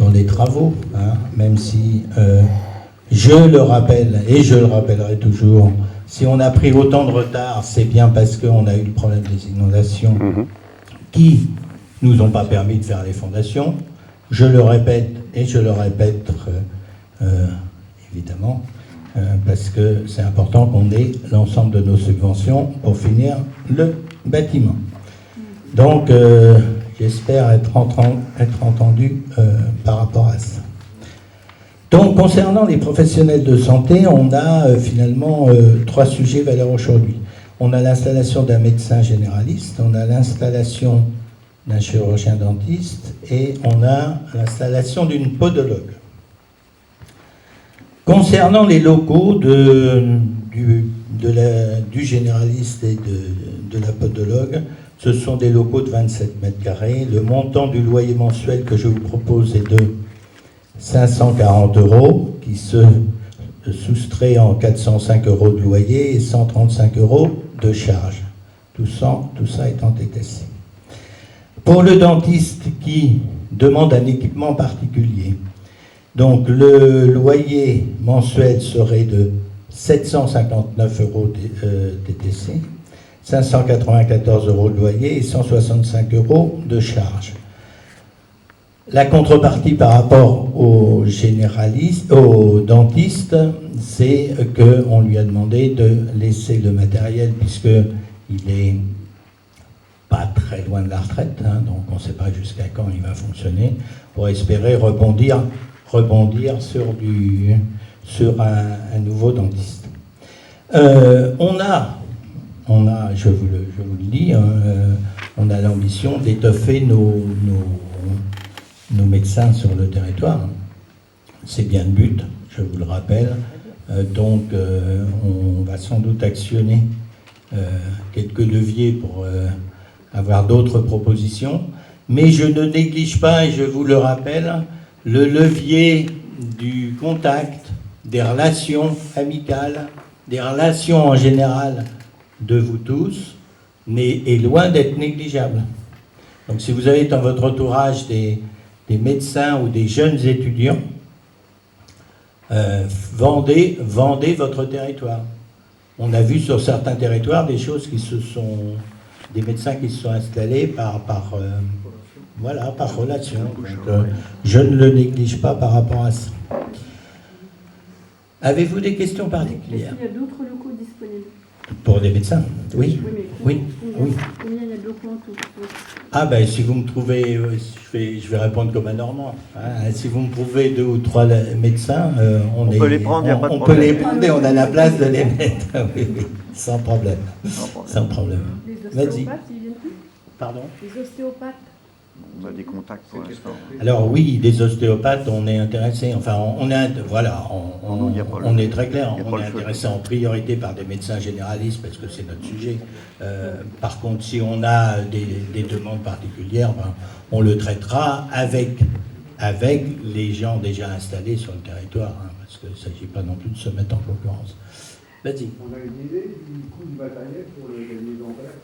sur les travaux, hein, même si je le rappelle, et je le rappellerai toujours, si on a pris autant de retard, c'est bien parce qu'on a eu le problème des inondations qui nous ont pas permis de faire les fondations. Je le répète, et je le répète évidemment, parce que c'est important qu'on ait l'ensemble de nos subventions pour finir le bâtiment. Donc, j'espère être entendu par rapport à ça. Donc, concernant les professionnels de santé, on a finalement 3 sujets valeurs aujourd'hui. On a l'installation d'un médecin généraliste, on a l'installation d'un chirurgien dentiste et on a l'installation d'une podologue. Concernant les locaux du généraliste et de la podologue, ce sont des locaux de 27 mètres carrés. Le montant du loyer mensuel que je vous propose est de 540 €, qui se soustrait en 405 € de loyer et 135 € de charge. Tout ça étant détaissé. Pour le dentiste qui demande un équipement particulier, donc le loyer mensuel serait de 759 € TTC, 594 € de loyer et 165 € de charge. La contrepartie par rapport au dentiste, c'est qu'on lui a demandé de laisser le matériel, puisqu'il est pas très loin de la retraite, hein, donc on ne sait pas jusqu'à quand il va fonctionner, pour espérer rebondir sur un nouveau dentiste. On a, je vous le dis, hein, on a l'ambition d'étoffer nos médecins sur le territoire. C'est bien le but, je vous le rappelle. Donc, on va sans doute actionner quelques leviers pour avoir d'autres propositions. Mais je ne néglige pas, et je vous le rappelle, le levier du contact, des relations amicales, des relations en général de vous tous, est loin d'être négligeable. Donc, si vous avez dans votre entourage des médecins ou des jeunes étudiants, vendez votre territoire. On a vu sur certains territoires des choses des médecins qui se sont installés par relation. Donc, je ne le néglige pas par rapport à ça. Avez-vous des questions particulières? Est-ce qu'il y a d'autres locaux disponibles? Pour des médecins? Oui. Oui. Combien il y a de locaux en tout? Ah ben si vous me trouvez, je vais répondre comme un Normand. Hein, si vous me trouvez 2 ou 3 médecins, on peut les prendre, on peut les prendre et on a la place de les mettre. Oui, sans problème. Sans problème. Les ostéopathes, ils viennent plus? Pardon? Les ostéopathes? On a des contacts pour l'instant. Alors oui, des ostéopathes, on est intéressé. Enfin, on est très clair. On est intéressé en priorité par des médecins généralistes parce que c'est notre sujet. Par contre, si on a des demandes particulières, on le traitera avec les gens déjà installés sur le territoire, hein, parce qu'il ne s'agit pas non plus de se mettre en concurrence. Vas-y. On a une idée du coût du matériel pour les maisons en place?